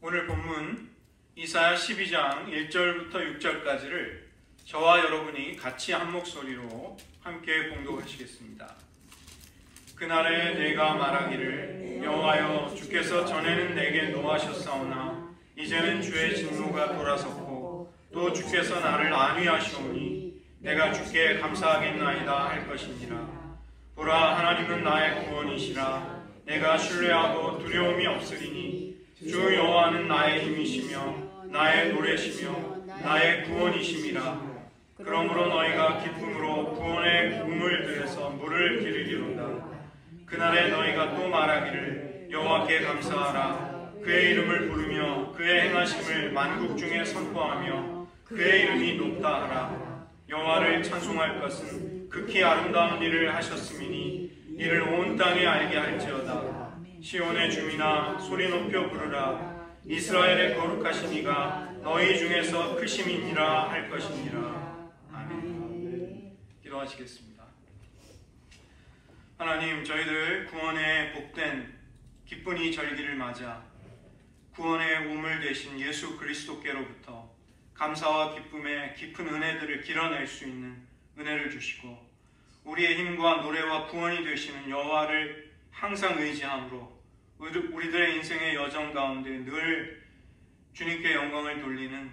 오늘 본문 이사야 12장 1절부터 6절까지를 저와 여러분이 같이 한 목소리로 함께 봉독하시겠습니다. 그날에 내가 말하기를 여호와여 주께서 전에는 내게 노하셨사오나 이제는 주의 진노가 돌아섰고 또 주께서 나를 안위하시오니 내가 주께 감사하겠나이다 할 것이니라. 보라 하나님은 나의 구원이시라. 내가 신뢰하고 두려움이 없으리니 주 여호와는 나의 힘이시며 나의 노래시며 나의 구원이심이라. 그러므로 너희가 기쁨으로 구원의 우물 들에서 물을 기르리로다. 그날에 너희가 또 말하기를 여호와께 감사하라. 그의 이름을 부르며 그의 행하심을 만국 중에 선포하며 그의 이름이 높다 하라. 여호와를 찬송할 것은 극히 아름다운 일을 하셨음이니 이를 온 땅에 알게 할지어다. 시온의 주민아 소리 높여 부르라. 이스라엘의 거룩하신 이가 너희 중에서 크심이니라 할 것이니라. 아멘. 기도하시겠습니다. 하나님, 저희들 구원의 복된 기쁜 이 절기를 맞아 구원의 우물 되신 예수 그리스도께로부터 감사와 기쁨의 깊은 은혜들을 길어낼 수 있는 은혜를 주시고 우리의 힘과 노래와 구원이 되시는 여호와를 항상 의지함으로 우리들의 인생의 여정 가운데 늘 주님께 영광을 돌리는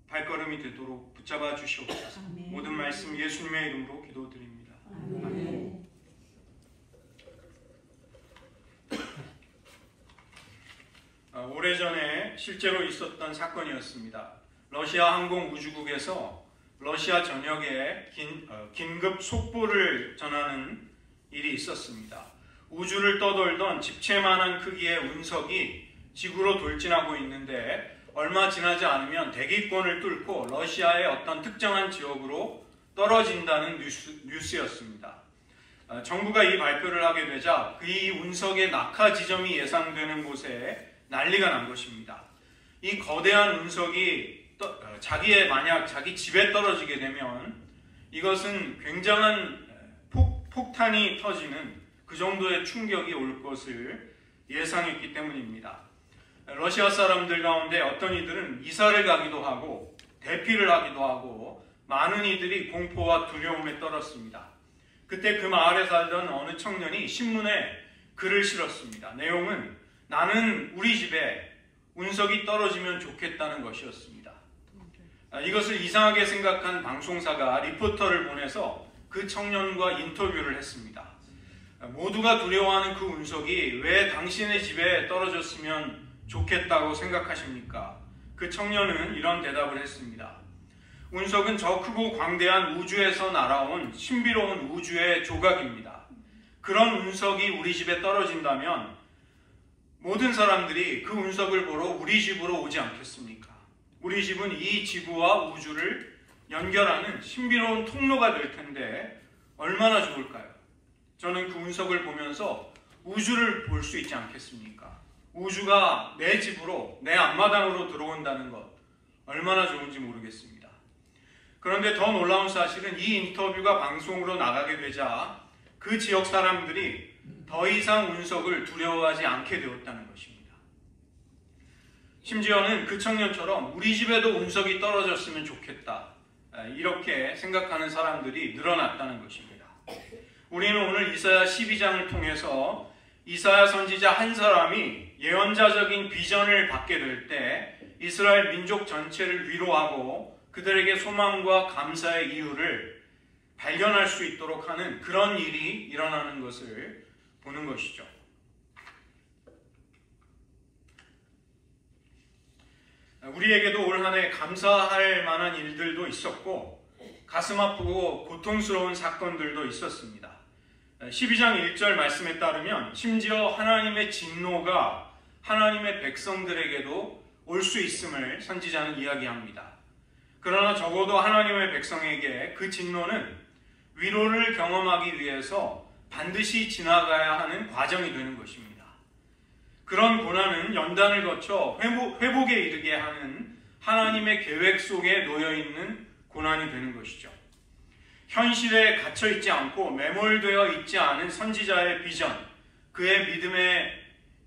발걸음이 되도록 붙잡아 주시옵소서. 모든 말씀 예수님의 이름으로 기도드립니다. 아멘. 오래전에 실제로 있었던 사건이었습니다. 러시아 항공우주국에서 러시아 전역에 긴급 속보를 전하는 일이 있었습니다. 우주를 떠돌던 집채만한 크기의 운석이 지구로 돌진하고 있는데 얼마 지나지 않으면 대기권을 뚫고 러시아의 어떤 특정한 지역으로 떨어진다는 뉴스였습니다. 정부가 이 발표를 하게 되자 이 운석의 낙하 지점이 예상되는 곳에 난리가 난 것입니다. 이 거대한 운석이 만약 자기 집에 떨어지게 되면 이것은 굉장한 폭탄이 터지는 그 정도의 충격이 올 것을 예상했기 때문입니다. 러시아 사람들 가운데 어떤 이들은 이사를 가기도 하고 대피를 하기도 하고 많은 이들이 공포와 두려움에 떨었습니다. 그때 그 마을에 살던 어느 청년이 신문에 글을 실었습니다. 내용은 나는 우리 집에 운석이 떨어지면 좋겠다는 것이었습니다. 이것을 이상하게 생각한 방송사가 리포터를 보내서 그 청년과 인터뷰를 했습니다. 모두가 두려워하는 그 운석이 왜 당신의 집에 떨어졌으면 좋겠다고 생각하십니까? 그 청년은 이런 대답을 했습니다. 운석은 저 크고 광대한 우주에서 날아온 신비로운 우주의 조각입니다. 그런 운석이 우리 집에 떨어진다면 모든 사람들이 그 운석을 보러 우리 집으로 오지 않겠습니까? 우리 집은 이 지구와 우주를 연결하는 신비로운 통로가 될 텐데 얼마나 좋을까요? 저는 그 운석을 보면서 우주를 볼 수 있지 않겠습니까? 우주가 내 집으로, 내 앞마당으로 들어온다는 것 얼마나 좋은지 모르겠습니다. 그런데 더 놀라운 사실은 이 인터뷰가 방송으로 나가게 되자 그 지역 사람들이 더 이상 운석을 두려워하지 않게 되었다는 것입니다. 심지어는 그 청년처럼 우리 집에도 운석이 떨어졌으면 좋겠다 이렇게 생각하는 사람들이 늘어났다는 것입니다. 우리는 오늘 이사야 12장을 통해서 이사야 선지자 한 사람이 예언자적인 비전을 받게 될 때 이스라엘 민족 전체를 위로하고 그들에게 소망과 감사의 이유를 발견할 수 있도록 하는 그런 일이 일어나는 것을 보는 것이죠. 우리에게도 올 한 해 감사할 만한 일들도 있었고 가슴 아프고 고통스러운 사건들도 있었습니다. 12장 1절 말씀에 따르면 심지어 하나님의 진노가 하나님의 백성들에게도 올 수 있음을 선지자는 이야기합니다. 그러나 적어도 하나님의 백성에게 그 진노는 위로를 경험하기 위해서 반드시 지나가야 하는 과정이 되는 것입니다. 그런 고난은 연단을 거쳐 회복에 이르게 하는 하나님의 계획 속에 놓여있는 고난이 되는 것이죠. 현실에 갇혀있지 않고 매몰되어 있지 않은 선지자의 비전, 그의 믿음의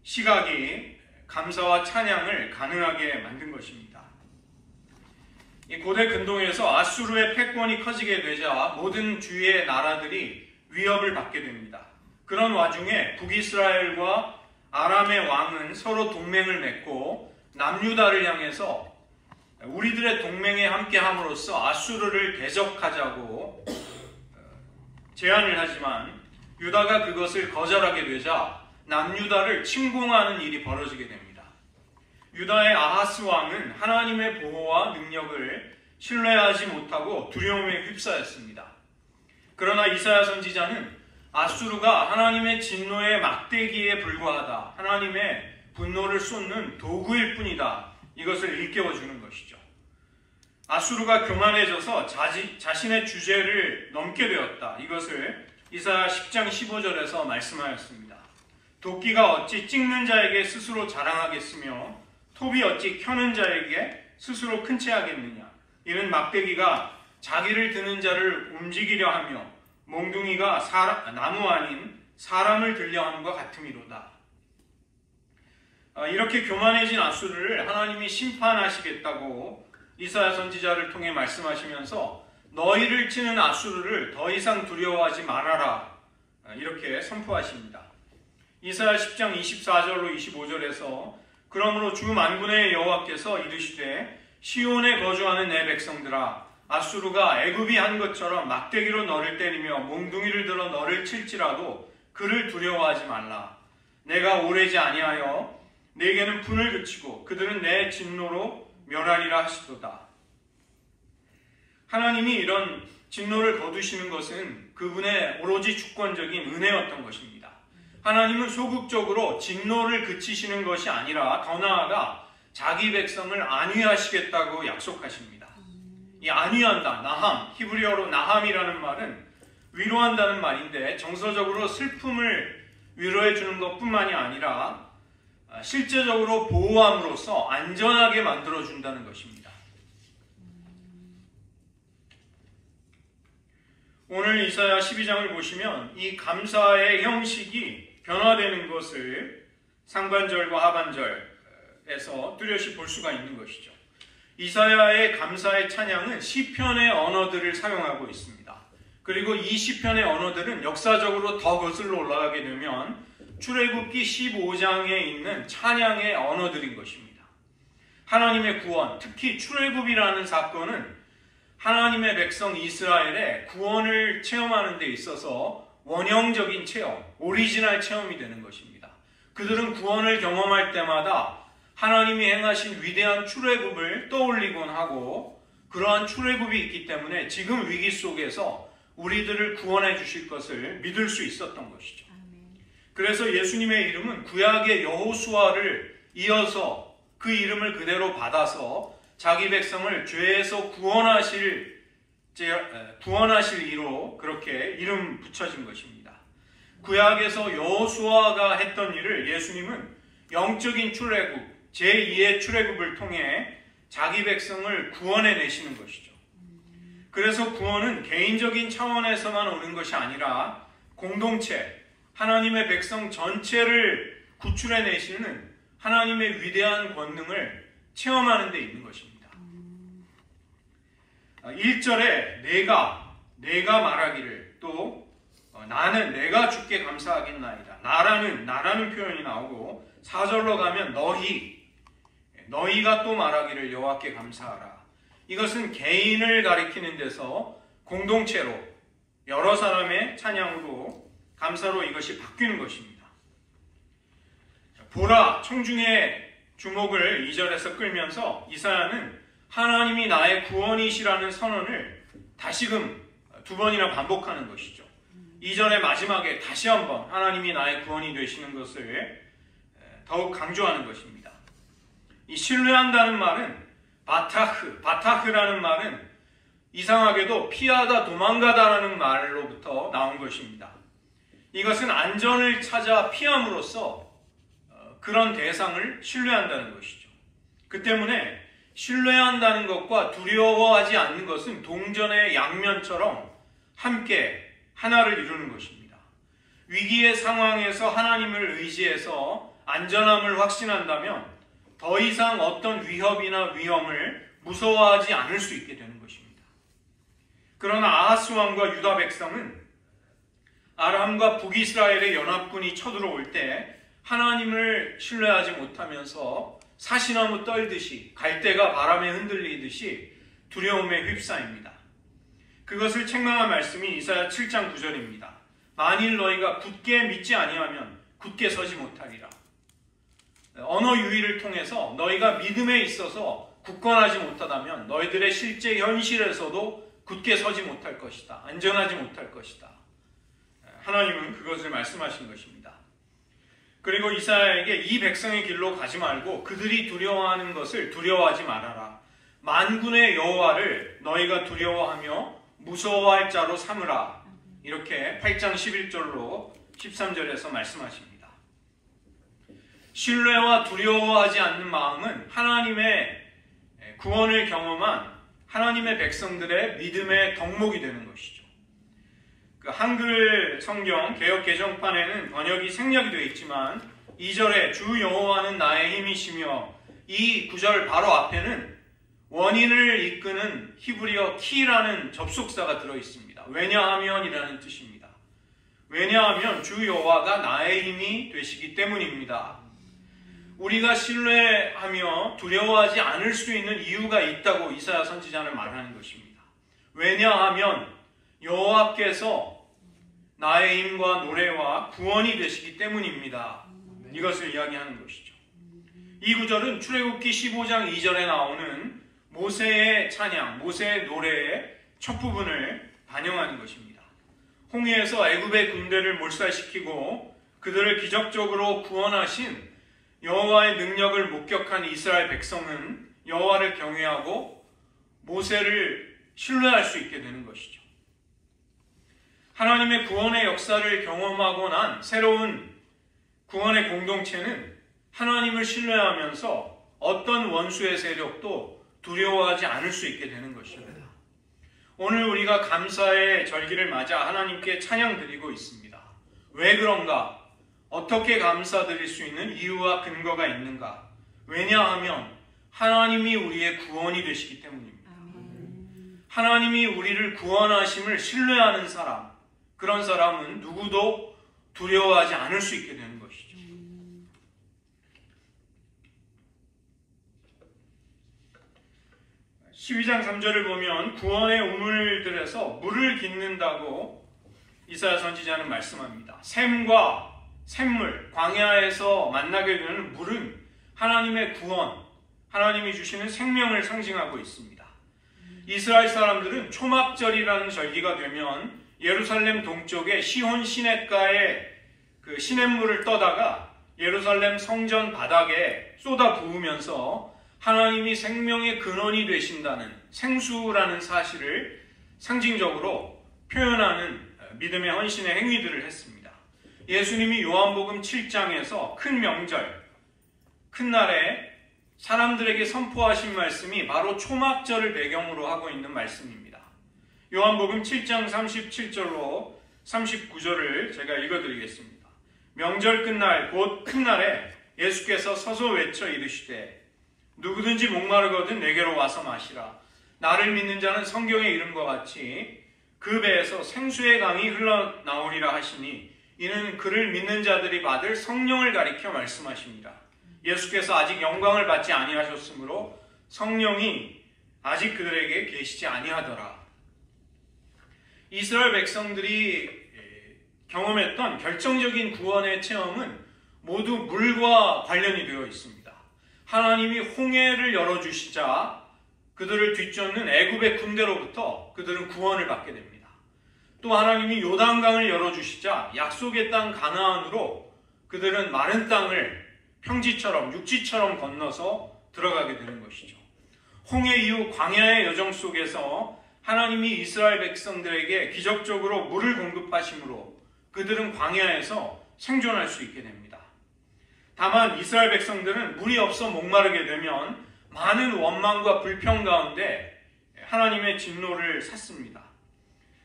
시각이 감사와 찬양을 가능하게 만든 것입니다. 이 고대 근동에서 아수르의 패권이 커지게 되자 모든 주위의 나라들이 위협을 받게 됩니다. 그런 와중에 북이스라엘과 아람의 왕은 서로 동맹을 맺고 남유다를 향해서 우리들의 동맹에 함께함으로써 아수르를 대적하자고 제안을 하지만 유다가 그것을 거절하게 되자 남유다를 침공하는 일이 벌어지게 됩니다. 유다의 아하스 왕은 하나님의 보호와 능력을 신뢰하지 못하고 두려움에 휩싸였습니다. 그러나 이사야 선지자는 아수르가 하나님의 진노의 막대기에 불과하다, 하나님의 분노를 쏟는 도구일 뿐이다, 이것을 일깨워주는 것이죠. 아수르가 교만해져서 자신의 주제를 넘게 되었다, 이것을 이사야 10장 15절에서 말씀하였습니다. 도끼가 어찌 찍는 자에게 스스로 자랑하겠으며 톱이 어찌 켜는 자에게 스스로 큰 채 하겠느냐. 이는 막대기가 자기를 드는 자를 움직이려 하며 몽둥이가 나무 아닌 사람을 들려 하는 것 같음이로다. 이렇게 교만해진 아수르를 하나님이 심판하시겠다고 이사야 선지자를 통해 말씀하시면서 너희를 치는 아수르를 더 이상 두려워하지 말아라, 이렇게 선포하십니다. 이사야 10장 24절로 25절에서 그러므로 주 만군의 여호와께서 이르시되 시온에 거주하는 내 백성들아, 아수르가 애굽이 한 것처럼 막대기로 너를 때리며 몽둥이를 들어 너를 칠지라도 그를 두려워하지 말라. 내가 오래지 아니하여 내게는 분을 그치고 그들은 내 진노로 멸하리라 하시도다. 하나님이 이런 진노를 거두시는 것은 그분의 오로지 주권적인 은혜였던 것입니다. 하나님은 소극적으로 진노를 그치시는 것이 아니라 더 나아가 자기 백성을 안위하시겠다고 약속하십니다. 이 안위한다, 나함, 히브리어로 나함이라는 말은 위로한다는 말인데 정서적으로 슬픔을 위로해 주는 것뿐만이 아니라 실제적으로 보호함으로써 안전하게 만들어준다는 것입니다. 오늘 이사야 12장을 보시면 이 감사의 형식이 변화되는 것을 상반절과 하반절에서 뚜렷이 볼 수가 있는 것이죠. 이사야의 감사의 찬양은 시편의 언어들을 사용하고 있습니다. 그리고 이 시편의 언어들은 역사적으로 더 거슬러 올라가게 되면 출애굽기 15장에 있는 찬양의 언어들인 것입니다. 하나님의 구원, 특히 출애굽이라는 사건은 하나님의 백성 이스라엘의 구원을 체험하는 데 있어서 원형적인 체험, 오리지널 체험이 되는 것입니다. 그들은 구원을 경험할 때마다 하나님이 행하신 위대한 출애굽을 떠올리곤 하고 그러한 출애굽이 있기 때문에 지금 위기 속에서 우리들을 구원해 주실 것을 믿을 수 있었던 것이죠. 그래서 예수님의 이름은 구약의 여호수아를 이어서 그 이름을 그대로 받아서 자기 백성을 죄에서 구원하실 이로 그렇게 이름 붙여진 것입니다. 구약에서 여호수아가 했던 일을 예수님은 영적인 출애굽, 제2의 출애굽을 통해 자기 백성을 구원해 내시는 것이죠. 그래서 구원은 개인적인 차원에서만 오는 것이 아니라 공동체, 하나님의 백성 전체를 구출해 내시는 하나님의 위대한 권능을 체험하는 데 있는 것입니다. 1절에 내가 말하기를, 또 나는 내가 주께 감사하겠나이다. 나라는 표현이 나오고 4절로 가면 너희가 또 말하기를 여호와께 감사하라. 이것은 개인을 가리키는 데서 공동체로 여러 사람의 찬양으로 감사로 이것이 바뀌는 것입니다. 보라, 청중의 주목을 2절에서 끌면서 이사야는 하나님이 나의 구원이시라는 선언을 다시금 두 번이나 반복하는 것이죠. 2절의 마지막에 다시 한번 하나님이 나의 구원이 되시는 것을 더욱 강조하는 것입니다. 이 신뢰한다는 말은 바타흐라는 말은 이상하게도 피하다, 도망가다라는 말로부터 나온 것입니다. 이것은 안전을 찾아 피함으로써 그런 대상을 신뢰한다는 것이죠. 그 때문에 신뢰한다는 것과 두려워하지 않는 것은 동전의 양면처럼 함께 하나를 이루는 것입니다. 위기의 상황에서 하나님을 의지해서 안전함을 확신한다면 더 이상 어떤 위협이나 위험을 무서워하지 않을 수 있게 되는 것입니다. 그러나 아하스 왕과 유다 백성은 아람과 북이스라엘의 연합군이 쳐들어올 때 하나님을 신뢰하지 못하면서 사시나무 떨듯이 갈대가 바람에 흔들리듯이 두려움에 휩싸입니다. 그것을 책망한 말씀이 이사야 7장 9절입니다. 만일 너희가 굳게 믿지 아니하면 굳게 서지 못하리라. 언어 유희를 통해서 너희가 믿음에 있어서 굳건하지 못하다면 너희들의 실제 현실에서도 굳게 서지 못할 것이다. 안전하지 못할 것이다. 하나님은 그것을 말씀하신 것입니다. 그리고 이사야에게 이 백성의 길로 가지 말고 그들이 두려워하는 것을 두려워하지 말아라. 만군의 여호와를 너희가 두려워하며 무서워할 자로 삼으라. 이렇게 8장 11절로 13절에서 말씀하십니다. 신뢰와 두려워하지 않는 마음은 하나님의 구원을 경험한 하나님의 백성들의 믿음의 덕목이 되는 것이죠. 그 한글 성경 개역 개정판에는 번역이 생략이 되어 있지만 2절에 주 여호와는 나의 힘이시며 이 9절 바로 앞에는 원인을 이끄는 히브리어 키라는 접속사가 들어있습니다. 왜냐하면이라는 뜻입니다. 왜냐하면 주 여호와가 나의 힘이 되시기 때문입니다. 우리가 신뢰하며 두려워하지 않을 수 있는 이유가 있다고 이사야 선지자는 말하는 것입니다. 왜냐하면 여호와께서 나의 힘과 노래와 구원이 되시기 때문입니다. 이것을 이야기하는 것이죠. 이 구절은 출애굽기 15장 2절에 나오는 모세의 찬양, 모세의 노래의 첫 부분을 반영하는 것입니다. 홍해에서 애굽의 군대를 몰살시키고 그들을 기적적으로 구원하신 여호와의 능력을 목격한 이스라엘 백성은 여호와를 경외하고 모세를 신뢰할 수 있게 되는 것이죠. 하나님의 구원의 역사를 경험하고 난 새로운 구원의 공동체는 하나님을 신뢰하면서 어떤 원수의 세력도 두려워하지 않을 수 있게 되는 것입니다. 오늘 우리가 감사의 절기를 맞아 하나님께 찬양 드리고 있습니다. 왜 그런가? 어떻게 감사드릴 수 있는 이유와 근거가 있는가? 왜냐하면 하나님이 우리의 구원이 되시기 때문입니다. 하나님이 우리를 구원하심을 신뢰하는 사람, 그런 사람은 누구도 두려워하지 않을 수 있게 되는 것이죠. 12장 3절을 보면 구원의 우물들에서 물을 깃는다고 이사야 선지자는 말씀합니다. 샘과 샘물, 광야에서 만나게 되는 물은 하나님의 구원, 하나님이 주시는 생명을 상징하고 있습니다. 이스라엘 사람들은 초막절이라는 절기가 되면 예루살렘 동쪽의 시혼 시냇가에 그 시냇물을 떠다가 예루살렘 성전 바닥에 쏟아 부으면서 하나님이 생명의 근원이 되신다는 생수라는 사실을 상징적으로 표현하는 믿음의 헌신의 행위들을 했습니다. 예수님이 요한복음 7장에서 큰 명절, 큰 날에 사람들에게 선포하신 말씀이 바로 초막절을 배경으로 하고 있는 말씀입니다. 요한복음 7장 37절로 39절을 제가 읽어드리겠습니다. 명절 끝날 곧 큰 날에 예수께서 서서 외쳐 이르시되 누구든지 목마르거든 내게로 와서 마시라. 나를 믿는 자는 성경의 이름과 같이 그 배에서 생수의 강이 흘러나오리라 하시니 이는 그를 믿는 자들이 받을 성령을 가리켜 말씀하십니다. 예수께서 아직 영광을 받지 아니하셨으므로 성령이 아직 그들에게 계시지 아니하더라. 이스라엘 백성들이 경험했던 결정적인 구원의 체험은 모두 물과 관련이 되어 있습니다. 하나님이 홍해를 열어주시자 그들을 뒤쫓는 애굽의 군대로부터 그들은 구원을 받게 됩니다. 또 하나님이 요단강을 열어주시자 약속의 땅 가나안으로 그들은 마른 땅을 평지처럼 육지처럼 건너서 들어가게 되는 것이죠. 홍해 이후 광야의 여정 속에서 하나님이 이스라엘 백성들에게 기적적으로 물을 공급하심으로 그들은 광야에서 생존할 수 있게 됩니다. 다만 이스라엘 백성들은 물이 없어 목마르게 되면 많은 원망과 불평 가운데 하나님의 진노를 샀습니다.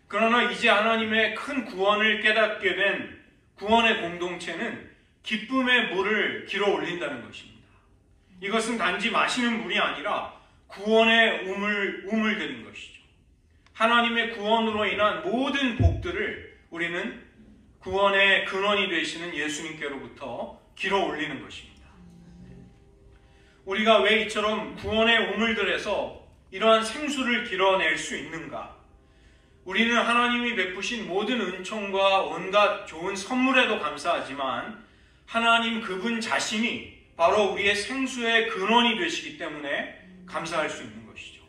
그러나 이제 하나님의 큰 구원을 깨닫게 된 구원의 공동체는 기쁨의 물을 길어 올린다는 것입니다. 이것은 단지 마시는 물이 아니라 구원의 우물들인 것이죠. 하나님의 구원으로 인한 모든 복들을 우리는 구원의 근원이 되시는 예수님께로부터 길어 올리는 것입니다. 우리가 왜 이처럼 구원의 우물들에서 이러한 생수를 길어낼 수 있는가? 우리는 하나님이 베푸신 모든 은총과 온갖 좋은 선물에도 감사하지만 하나님 그분 자신이 바로 우리의 생수의 근원이 되시기 때문에 감사할 수 있는 것이죠.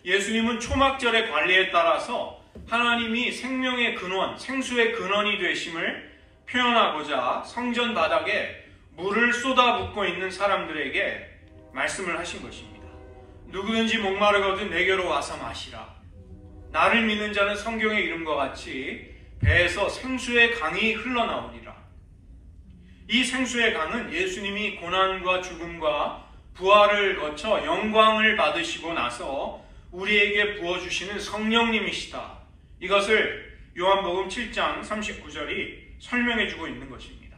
예수님은 초막절의 관례에 따라서 하나님이 생명의 근원, 생수의 근원이 되심을 표현하고자 성전 바닥에 물을 쏟아붓고 있는 사람들에게 말씀을 하신 것입니다. 누구든지 목마르거든 내게로 와서 마시라. 나를 믿는 자는 성경의 이름과 같이 배에서 생수의 강이 흘러나오리라. 이 생수의 강은 예수님이 고난과 죽음과 부활을 거쳐 영광을 받으시고 나서 우리에게 부어주시는 성령님이시다. 이것을 요한복음 7장 39절이 설명해주고 있는 것입니다.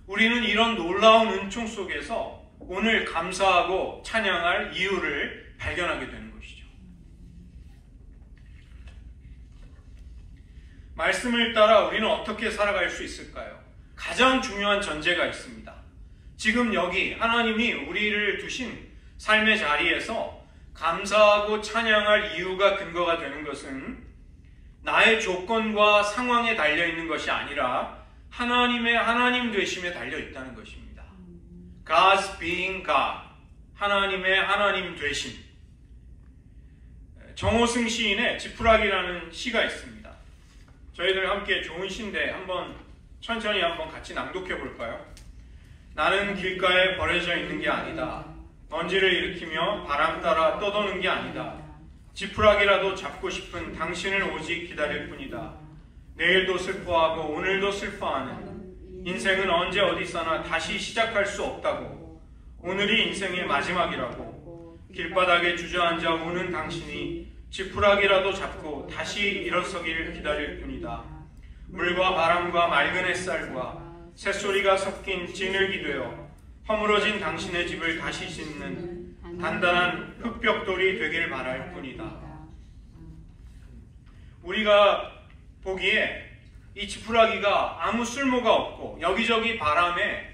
우리는 이런 놀라운 은총 속에서 오늘 감사하고 찬양할 이유를 발견하게 되는 것이죠. 말씀을 따라 우리는 어떻게 살아갈 수 있을까요? 가장 중요한 전제가 있습니다. 지금 여기 하나님이 우리를 두신 삶의 자리에서 감사하고 찬양할 이유가 근거가 되는 것은 나의 조건과 상황에 달려있는 것이 아니라 하나님의 하나님 되심에 달려있다는 것입니다. God's being God, 하나님의 하나님 되심. 정호승 시인의 지푸라기라는 시가 있습니다. 저희들 함께 좋은 시인데 천천히 한번 같이 낭독해 볼까요? 나는 길가에 버려져 있는 게 아니다. 먼지를 일으키며 바람 따라 떠도는 게 아니다. 지푸라기라도 잡고 싶은 당신을 오직 기다릴 뿐이다. 내일도 슬퍼하고 오늘도 슬퍼하는 인생은 언제 어디서나 다시 시작할 수 없다고. 오늘이 인생의 마지막이라고. 길바닥에 주저앉아 우는 당신이 지푸라기라도 잡고 다시 일어서길 기다릴 뿐이다. 물과 바람과 맑은 햇살과 새소리가 섞인 진흙이 되어 허물어진 당신의 집을 다시 짓는 단단한 흙벽돌이 되길 바랄 뿐이다. 우리가 보기에 이 지푸라기가 아무 쓸모가 없고 여기저기 바람에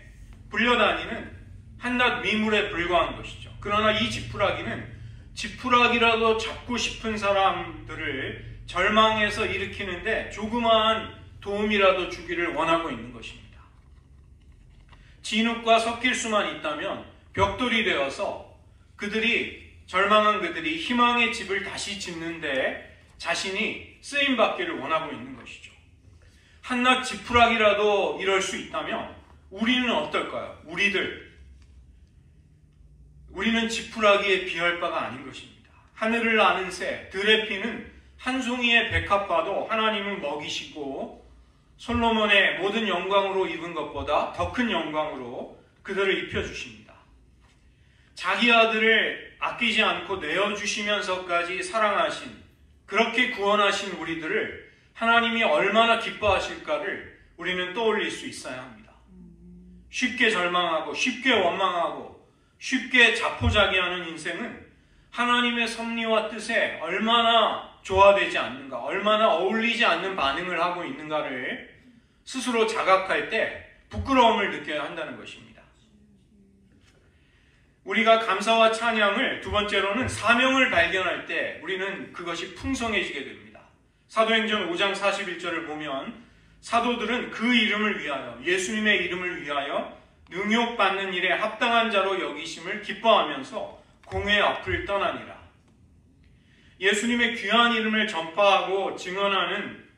불려다니는 한낱 미물에 불과한 것이죠. 그러나 이 지푸라기는 지푸라기라도 잡고 싶은 사람들을 절망에서 일으키는데 조그마한 도움이라도 주기를 원하고 있는 것입니다. 진흙과 섞일 수만 있다면 벽돌이 되어서 절망한 그들이 희망의 집을 다시 짓는데 자신이 쓰임받기를 원하고 있는 것이죠. 한낱 지푸라기라도 이럴 수 있다면 우리는 어떨까요? 우리는 지푸라기에 비할 바가 아닌 것입니다. 하늘을 나는 새, 들의 피는 한 송이의 백합화도 하나님은 먹이시고 솔로몬의 모든 영광으로 입은 것보다 더 큰 영광으로 그들을 입혀주십니다. 자기 아들을 아끼지 않고 내어주시면서까지 사랑하신, 그렇게 구원하신 우리들을 하나님이 얼마나 기뻐하실까를 우리는 떠올릴 수 있어야 합니다. 쉽게 절망하고 쉽게 원망하고 쉽게 자포자기하는 인생은 하나님의 섭리와 뜻에 얼마나 조화되지 않는가, 얼마나 어울리지 않는 반응을 하고 있는가를 스스로 자각할 때 부끄러움을 느껴야 한다는 것입니다. 우리가 감사와 찬양을, 두 번째로는 사명을 발견할 때 우리는 그것이 풍성해지게 됩니다. 사도행전 5장 41절을 보면 사도들은 그 이름을 위하여, 예수님의 이름을 위하여 능욕받는 일에 합당한 자로 여기심을 기뻐하면서 공회 앞을 떠나니라. 예수님의 귀한 이름을 전파하고 증언하는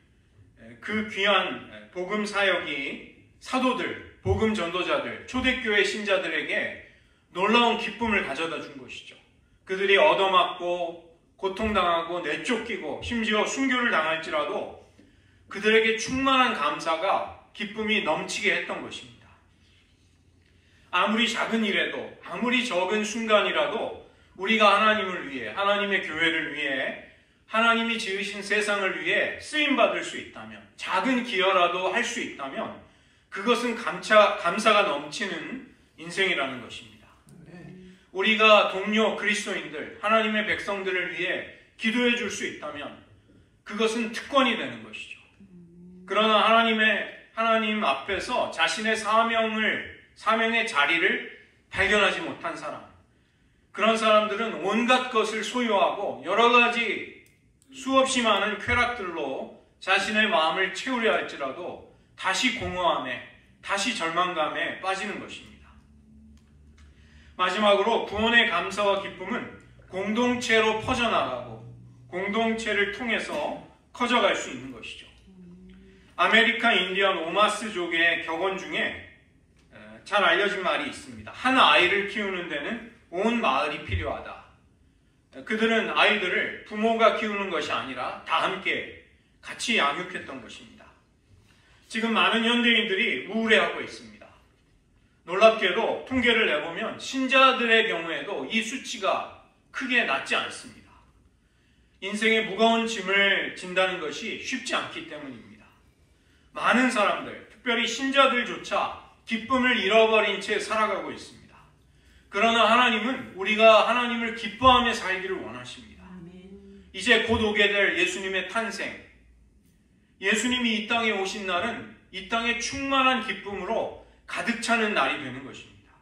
그 귀한 복음 사역이 사도들, 복음 전도자들, 초대교회 신자들에게 놀라운 기쁨을 가져다 준 것이죠. 그들이 얻어맞고 고통당하고 내쫓기고 심지어 순교를 당할지라도 그들에게 충만한 감사가 기쁨이 넘치게 했던 것입니다. 아무리 작은 일에도, 아무리 적은 순간이라도 우리가 하나님을 위해, 하나님의 교회를 위해, 하나님이 지으신 세상을 위해 쓰임받을 수 있다면, 작은 기여라도 할 수 있다면 그것은 감사가 넘치는 인생이라는 것입니다. 우리가 동료 그리스도인들, 하나님의 백성들을 위해 기도해 줄 수 있다면 그것은 특권이 되는 것이죠. 그러나 하나님 앞에서 자신의 사명의 자리를 발견하지 못한 사람, 그런 사람들은 온갖 것을 소유하고 여러 가지 수없이 많은 쾌락들로 자신의 마음을 채우려 할지라도 다시 공허함에, 다시 절망감에 빠지는 것입니다. 마지막으로 구원의 감사와 기쁨은 공동체로 퍼져나가고 공동체를 통해서 커져갈 수 있는 것이죠. 아메리카 인디언 오마스족의 격언 중에 잘 알려진 말이 있습니다. 한 아이를 키우는 데는 온 마을이 필요하다. 그들은 아이들을 부모가 키우는 것이 아니라 다 함께 같이 양육했던 것입니다. 지금 많은 현대인들이 우울해하고 있습니다. 놀랍게도 통계를 내보면 신자들의 경우에도 이 수치가 크게 낮지 않습니다. 인생의 무거운 짐을 진다는 것이 쉽지 않기 때문입니다. 많은 사람들, 특별히 신자들조차 기쁨을 잃어버린 채 살아가고 있습니다. 그러나 하나님은 우리가 하나님을 기뻐하며 살기를 원하십니다. 이제 곧 오게 될 예수님의 탄생, 예수님이 이 땅에 오신 날은 이 땅에 충만한 기쁨으로 가득 차는 날이 되는 것입니다.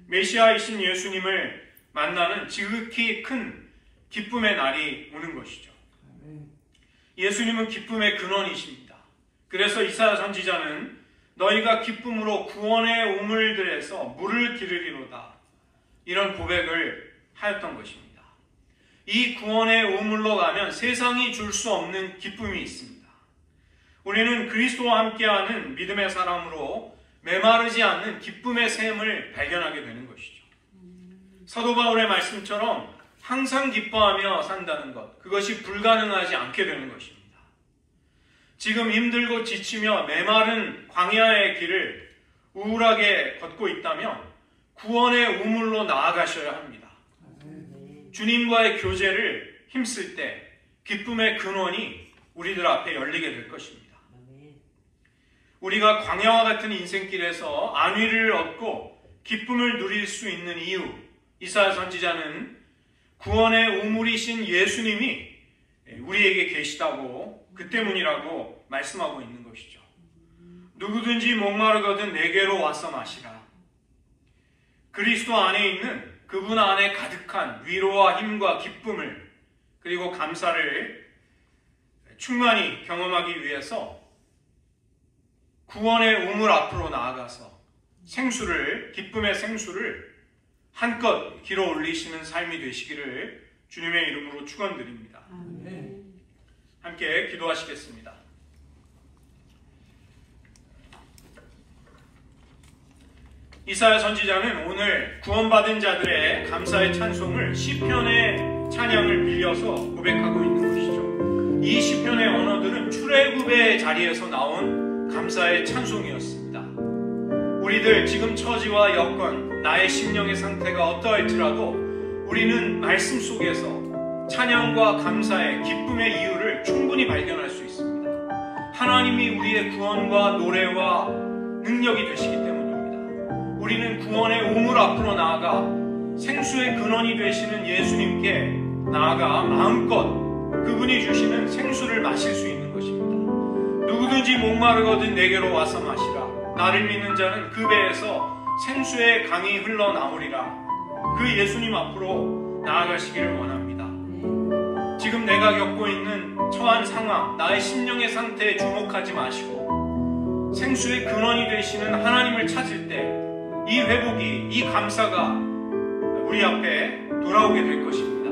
메시아이신 예수님을 만나는 지극히 큰 기쁨의 날이 오는 것이죠. 예수님은 기쁨의 근원이십니다. 그래서 이사야 선지자는 너희가 기쁨으로 구원의 우물들에서 물을 기르리로다, 이런 고백을 하였던 것입니다. 이 구원의 우물로 가면 세상이 줄 수 없는 기쁨이 있습니다. 우리는 그리스도와 함께하는 믿음의 사람으로 메마르지 않는 기쁨의 샘을 발견하게 되는 것이죠. 사도 바울의 말씀처럼 항상 기뻐하며 산다는 것, 그것이 불가능하지 않게 되는 것입니다. 지금 힘들고 지치며 메마른 광야의 길을 우울하게 걷고 있다면 구원의 우물로 나아가셔야 합니다. 주님과의 교제를 힘쓸 때 기쁨의 근원이 우리들 앞에 열리게 될 것입니다. 우리가 광야와 같은 인생길에서 안위를 얻고 기쁨을 누릴 수 있는 이유, 이사야 선지자는 구원의 우물이신 예수님이 우리에게 계시다고, 그 때문이라고 말씀하고 있는 것이죠. 누구든지 목마르거든 내게로 와서 마시라. 그리스도 안에 있는 그분 안에 가득한 위로와 힘과 기쁨을, 그리고 감사를 충만히 경험하기 위해서 구원의 우물 앞으로 나아가서 기쁨의 생수를 한껏 길어 올리시는 삶이 되시기를 주님의 이름으로 축원드립니다. 함께 기도하시겠습니다. 이사야 선지자는 오늘 구원받은 자들의 감사의 찬송을 시편의 찬양을 빌려서 고백하고 있는 것이죠. 이 시편의 언어들은 출애굽의 자리에서 나온 감사의 찬송이었습니다. 우리들 지금 처지와 여건, 나의 심령의 상태가 어떠할지라도 우리는 말씀 속에서 찬양과 감사의 기쁨의 이유를 충분히 발견할 수 있습니다. 하나님이 우리의 구원과 노래와 능력이 되시기 때문입니다. 우리는 구원의 우물 앞으로 나아가 생수의 근원이 되시는 예수님께 나아가 마음껏 그분이 주시는 생수를 마실 수 있는 것입니다. 누구든지 목마르거든 내게로 와서 마시라. 나를 믿는 자는 그 배에서 생수의 강이 흘러나오리라. 그 예수님 앞으로 나아가시기를 원합니다. 지금 내가 겪고 있는 처한 상황, 나의 심령의 상태에 주목하지 마시고 생수의 근원이 되시는 하나님을 찾을 때 이 회복이, 이 감사가 우리 앞에 돌아오게 될 것입니다.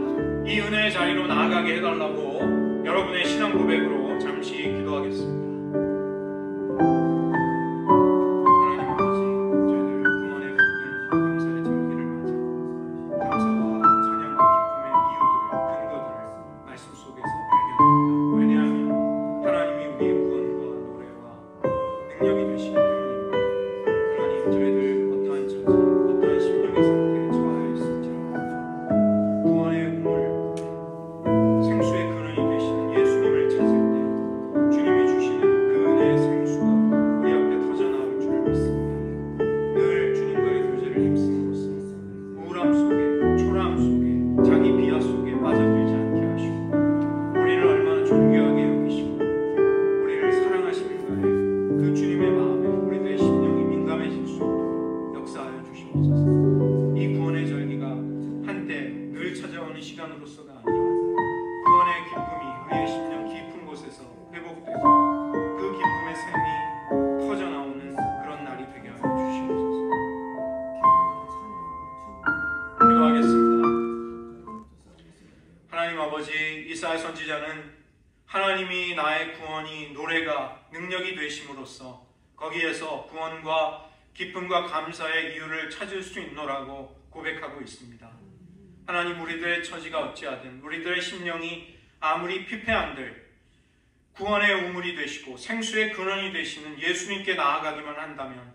이 은혜의 자리로 나아가게 해달라고 여러분의 신앙 고백으로 잠시 기도하겠습니다. 생수의 근원이 되시는 예수님을 찾을 때 주님이 주시는 시간으로서가 아니라 구원의 기쁨이 우리의 심령 깊은 곳에서 회복되고 그 기쁨의 샘이 터져나오는 그런 날이 되게 하여 주시옵소서. 기도하겠습니다. 하나님 아버지, 이사야 선지자는 하나님이 나의 구원이 노래가 능력이 되심으로써 거기에서 구원과 기쁨과 감사의 이유를 찾을 수 있노라고 고백하고 있습니다. 하나님, 우리들의 처지가 어찌하든 우리들의 심령이 아무리 피폐한들 구원의 우물이 되시고 생수의 근원이 되시는 예수님께 나아가기만 한다면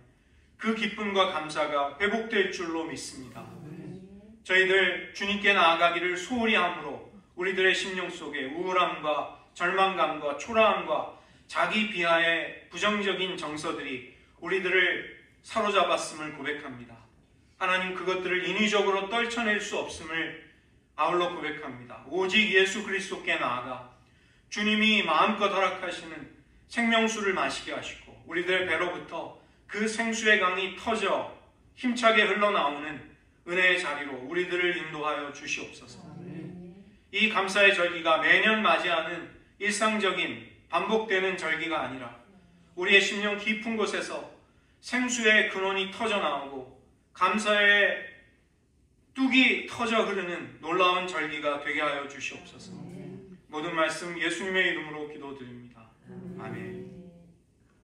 그 기쁨과 감사가 회복될 줄로 믿습니다. 저희들 주님께 나아가기를 소홀히 함으로 우리들의 심령 속에 우울함과 절망감과 초라함과 자기 비하의 부정적인 정서들이 우리들을 사로잡았음을 고백합니다. 하나님, 그것들을 인위적으로 떨쳐낼 수 없음을 아울러 고백합니다. 오직 예수 그리스도께 나아가 주님이 마음껏 허락하시는 생명수를 마시게 하시고 우리들의 배로부터 그 생수의 강이 터져 힘차게 흘러나오는 은혜의 자리로 우리들을 인도하여 주시옵소서. 이 감사의 절기가 매년 맞이하는 일상적인 반복되는 절기가 아니라 우리의 심령 깊은 곳에서 생수의 근원이 터져나오고 감사의 뚝이 터져 흐르는 놀라운 절기가 되게 하여 주시옵소서. 모든 말씀 예수님의 이름으로 기도드립니다.